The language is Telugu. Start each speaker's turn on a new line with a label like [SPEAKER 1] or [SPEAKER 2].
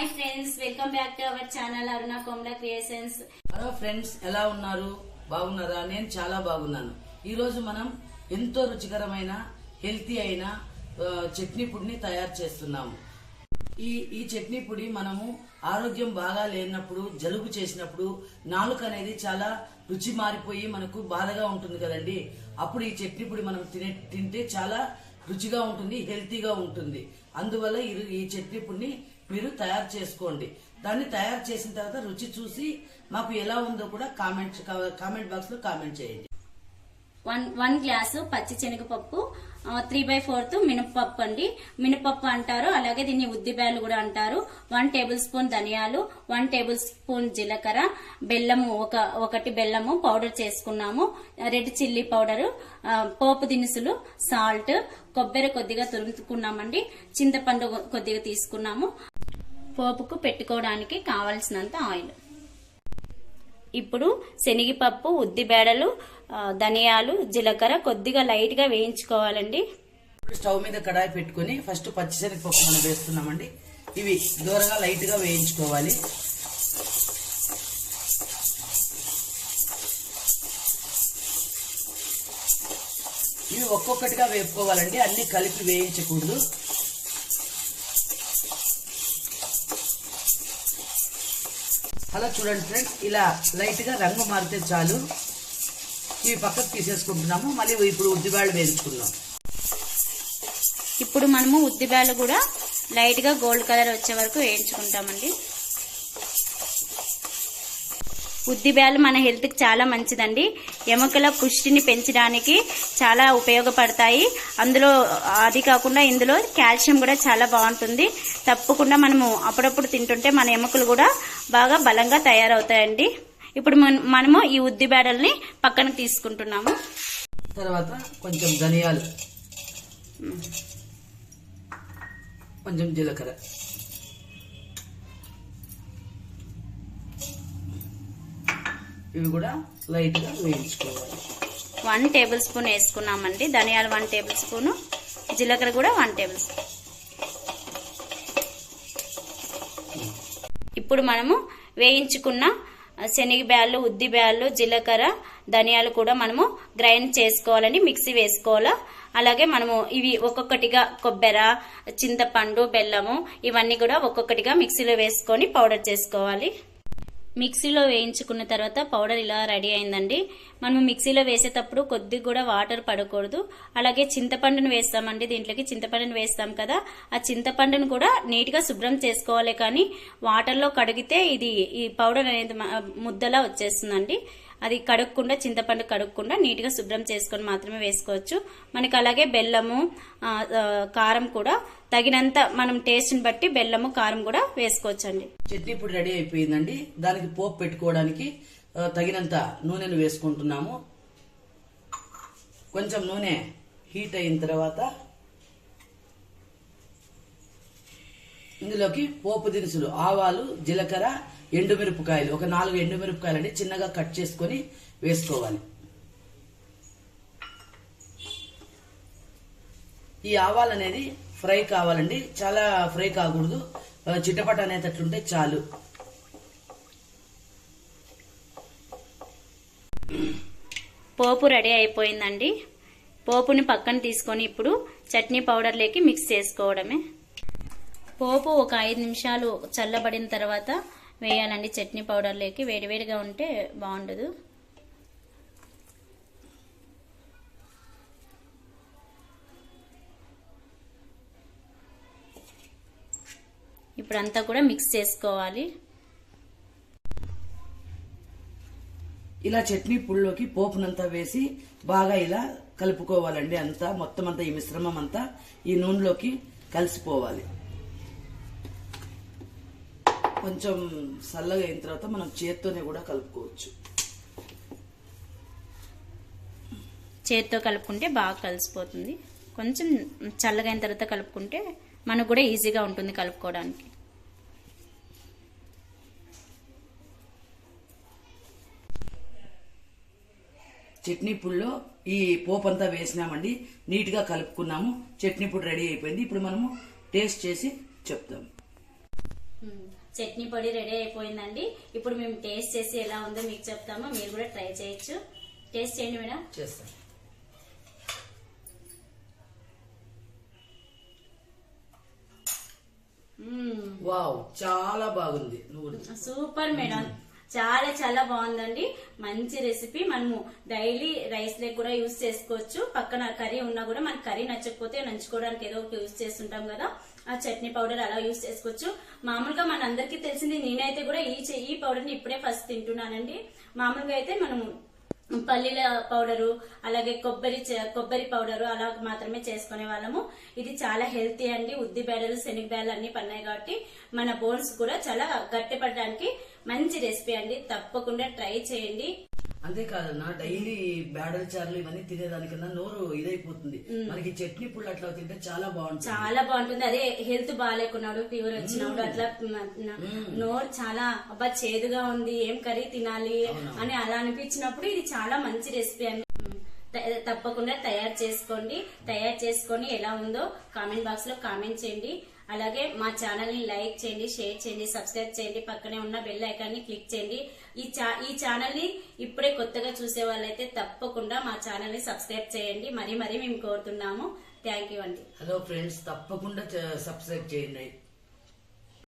[SPEAKER 1] Hi friends, welcome back to our channel Aruna Komala creations.
[SPEAKER 2] Hello friends, ఎలా ఉన్నారు? బాగున్నారా? నేను చాలా బాగున్నాను. ఈ రోజు మనం ఎంతో రుచికరమైన హెల్తీ అయిన చట్నీ పొడిని తయారు చేస్తున్నాము. ఈ చట్నీ పొడి మనము ఆరోగ్యం బాగా లేనప్పుడు, జలుబు చేసినప్పుడు నాలుక అనేది చాలా రుచి మారిపోయి మనకు బాధగా ఉంటుంది కదండి. అప్పుడు ఈ చట్నీ పొడి మనం తింటే చాలా రుచిగా ఉంటుంది, హెల్తీగా ఉంటుంది. అందువల్ల ఈ చట్నీ పొడిని మీరు తయారు చేసుకోండి. దాన్ని తయారు చేసిన తర్వాత రుచి చూసి మాకు ఎలా ఉందో కూడా కామెంట్ బాక్స్ లో కామెంట్ చేయండి.
[SPEAKER 1] 1 గ్లాసు పచ్చి శనగపప్పు, 3/4 మినపప్పు అండి. మినపప్పు అంటారు, అలాగే దీన్ని ఉద్దిబ్యాలు కూడా అంటారు. 1 టేబుల్ స్పూన్ ధనియాలు, 1 టేబుల్ స్పూన్ జీలకర్ర, బెల్లము ఒకటి బెల్లము పౌడర్ చేసుకున్నాము, రెడ్ చిల్లీ పౌడర్, పోపు దినుసులు, సాల్ట్, కొబ్బరి కొద్దిగా తురుముకున్నామండి, చింతపండు కొద్దిగా తీసుకున్నాము, పోపుకు పెట్టుకోవడానికి కావలసినంత ఆయిల్. ఇప్పుడు శనగపప్పు, ఉద్దిబేడలు, ధనియాలు, జీలకర్ర కొద్దిగా లైట్ గా వేయించుకోవాలండి.
[SPEAKER 2] స్టవ్ మీద కడాయి పెట్టుకుని ఫస్ట్ పచ్చిశనగపప్పు మనం వేస్తున్నామండి. ఇవి దూరగా లైట్ గా వేయించుకోవాలి. ఇవి ఒక్కొక్కటిగా వేపుకోవాలండి, అన్ని కలిపి వేయించకూడదు. అలా చూడండి ఫ్రెండ్స్, ఇలా లైట్ గా రంగు మారితే చాలు. ఇవి పక్కకు తీసేసుకుంటున్నాము. మళ్ళీ ఇప్పుడు ఉద్దిబ్యాళ్ళు వేయించుకుందాం.
[SPEAKER 1] ఇప్పుడు మనము ఉద్దిబ్యాళ్ళు కూడా లైట్ గా గోల్డ్ కలర్ వచ్చే వరకు వేయించుకుంటామండి. ఉద్దిబ్యాళ్ళు మన హెల్త్ కి చాలా మంచిదండి. ఎముకల పుష్టిని పెంచడానికి చాలా ఉపయోగపడతాయి. అందులో అది కాకుండా ఇందులో కాల్షియం కూడా చాలా బాగుంటుంది. తప్పకుండా మనము అప్పుడప్పుడు తింటుంటే మన ఎముకలు కూడా బాగా బలంగా తయారవుతాయండి. ఇప్పుడు మనము ఈ ఉద్దిబ్యాడల్ని పక్కన తీసుకుంటున్నాము.
[SPEAKER 2] తర్వాత కొంచెం ధనియాలు, కొంచెం జీలకర్ర, ఇవి కూడా లైట్ గా వేయించుకోవాలి.
[SPEAKER 1] 1 టేబుల్ స్పూన్ వేసుకున్నామండి ధనియాలు, 1 టేబుల్ స్పూన్ జీలకర్ర కూడా 1 టేబుల్ స్పూన్. ఇప్పుడు మనము వేయించుకున్న శనగబ్యాళ్ళు, ఉద్దిబ్యాళ్ళు, జీలకర్ర, ధనియాలు కూడా మనము గ్రైండ్ చేసుకోవాలని, మిక్సీ వేసుకోవాలా. అలాగే మనము ఇవి ఒక్కొక్కటిగా కొబ్బరి, చింతపండు, బెల్లము ఇవన్నీ కూడా ఒక్కొక్కటిగా మిక్సీలో వేసుకొని పౌడర్ చేసుకోవాలి. మిక్సీలో వేయించుకున్న తర్వాత పౌడర్ ఇలా రెడీ అయిందండి. మనం మిక్సీలో వేసేటప్పుడు కొద్దిగా కూడా వాటర్ పడకూడదు. అలాగే చింతపండును వేస్తామండి, దీంట్లోకి చింతపండును వేస్తాం కదా, ఆ చింతపండును కూడా నీట్ గా శుభ్రం చేసుకోవాలి. కానీ వాటర్లో కడిగితే ఈ పౌడర్ అనేది ముద్దలా వచ్చేస్తుందండి. అది కడుక్కుండా, చింతపండు కడుక్కుండా నీట్ గా శుభ్రం చేసుకొని మాత్రమే వేసుకోవచ్చు. మనకి అలాగే బెల్లము, కారం కూడా తగినంత మనం టేస్ట్ ని బట్టి బెల్లము, కారం కూడా వేసుకోవచ్చు అండి.
[SPEAKER 2] చట్నీ పొడి రెడీ అయిపోయిందండి. దానికి పోపు పెట్టుకోవడానికి తగినంత నూనెను వేసుకుంటున్నాము. కొంచెం నూనె హీట్ అయిన తర్వాత ఇందులోకి పోపు దినుసులు, ఆవాలు, జీలకర్ర, ఎండుమిరపకాయలు, ఒక 4 ఎండుమిరపకాయలు అండి చిన్నగా కట్ చేసుకొని వేసుకోవాలి. ఈ ఆవాలు అనేది ఫ్రై కావాలండి, చాలా ఫ్రై కాకూడదు, చిట్టపట అనేటట్లుంటే చాలు.
[SPEAKER 1] పోపు రెడీ అయిపోయిందండి. పోపుని పక్కన తీసుకొని ఇప్పుడు చట్నీ పౌడర్లోకి మిక్స్ చేసుకోవడమే. పోపు ఒక 5 నిమిషాలు చల్లబడిన తర్వాత వేయాలండి చట్నీ పౌడర్లోకి. వేడివేడిగా ఉంటే బాగుండదు. ఇప్పుడంతా కూడా మిక్స్ చేసుకోవాలి.
[SPEAKER 2] ఇలా చట్నీ పొడిలోకి పోపునంతా వేసి బాగా ఇలా కలుపుకోవాలండి. అంతా మొత్తం అంతా ఈ మిశ్రమం అంతా ఈ నూనెలోకి కలిసిపోవాలి. కొంచెం చల్లగా అయిన తర్వాత మనం చేత్తోనే కూడా కలుపుకోవచ్చు.
[SPEAKER 1] చేత్తో కలుపుకుంటే బాగా కలిసిపోతుంది. కొంచెం చల్లగా అయిన తర్వాత కలుపుకుంటే మనకు కూడా ఈజీగా ఉంటుంది కలుపుకోవడానికి.
[SPEAKER 2] చట్నీ పొడిలో ఈ పోపు అంతా వేసినామండి, నీట్ గా కలుపుకున్నాము. చట్నీ పొడి రెడీ అయిపోయింది. ఇప్పుడు మనము టేస్ట్ చేసి చెప్తాం.
[SPEAKER 1] చట్నీ పొడి రెడీ అయిపోయిందండి. ఇప్పుడు మేము టేస్ట్ చేసి ఎలా ఉందో మీకు చెప్తాము, మీరు కూడా ట్రై చేయొచ్చు. టేస్ట్ చేయండి మేడం.
[SPEAKER 2] చేస్తాను. వావ్, చాలా బాగుంది.
[SPEAKER 1] సూపర్ మేడం, చాలా చాలా బాగుందండి. మంచి రెసిపీ. మనము డైలీ రైస్ లే కూడా యూజ్ చేసుకోవచ్చు. పక్కన కర్రీ ఉన్నా కూడా మనకి కర్రీ నచ్చకపోతే నంచుకోవడానికి ఏదో ఒకటి యూజ్ చేస్తుంటాం కదా, ఆ చట్నీ పౌడర్ అలా యూజ్ చేసుకోవచ్చు. మామూలుగా మన అందరికీ తెలిసింది, నేనైతే కూడా ఈ పౌడర్ ని ఇప్పుడే ఫస్ట్ తింటున్నానండి. మామూలుగా అయితే మనము పల్లీల పౌడరు అలాగే కొబ్బరి పౌడరు అలా మాత్రమే చేసుకునే వాళ్ళము. ఇది చాలా హెల్తీ అండి. ఉద్ది బేడలు శనగ బేడలు అన్ని పన్నాయి కాబట్టి మన బోన్స్ కూడా చాలా గట్టిపడడానికి మంచి రెసిపీ అండి. తప్పకుండా ట్రై చేయండి.
[SPEAKER 2] అంతేకాదన్నా, డైలీ బ్యాడల్ చార్లు ఇవన్నీ తినేదానికన్నా నోరు ఇదైపోతుంది. మనకి చట్నీ పుళ్ళు అట్లా తింటే చాలా బాగుంటుంది.
[SPEAKER 1] చాలా బాగుంటుంది. అదే హెల్త్ బాగాలేకున్నాడు, ఫీవర్ వచ్చినప్పుడు అట్లా నోరు చాలా అబ్బా చేదుగా ఉంది, ఏం కర్రీ తినాలి అని అలా అనిపించినప్పుడు ఇది చాలా మంచి రెసిపీ అండి. తప్పకుండా తయారు చేసుకోండి. తయారు చేసుకొని ఎలా ఉందో కామెంట్ బాక్స్ లో కామెంట్ చేయండి. అలాగే మా ఛానల్ ని లైక్ చేయండి, షేర్ చేయండి, సబ్స్క్రైబ్ చేయండి. పక్కనే ఉన్న బెల్ ఐకాన్ ని క్లిక్ చేయండి. ఈ ఛానల్ ని ఇప్పుడే కొత్తగా చూసే వాళ్ళైతే తప్పకుండా మా ఛానల్ ని సబ్స్క్రైబ్ చేయండి. మరీ మేము కోరుతున్నాము. థ్యాంక్ యూ అండి.
[SPEAKER 2] హలో ఫ్రెండ్స్, తప్పకుండా సబ్స్క్రైబ్ చేయండి.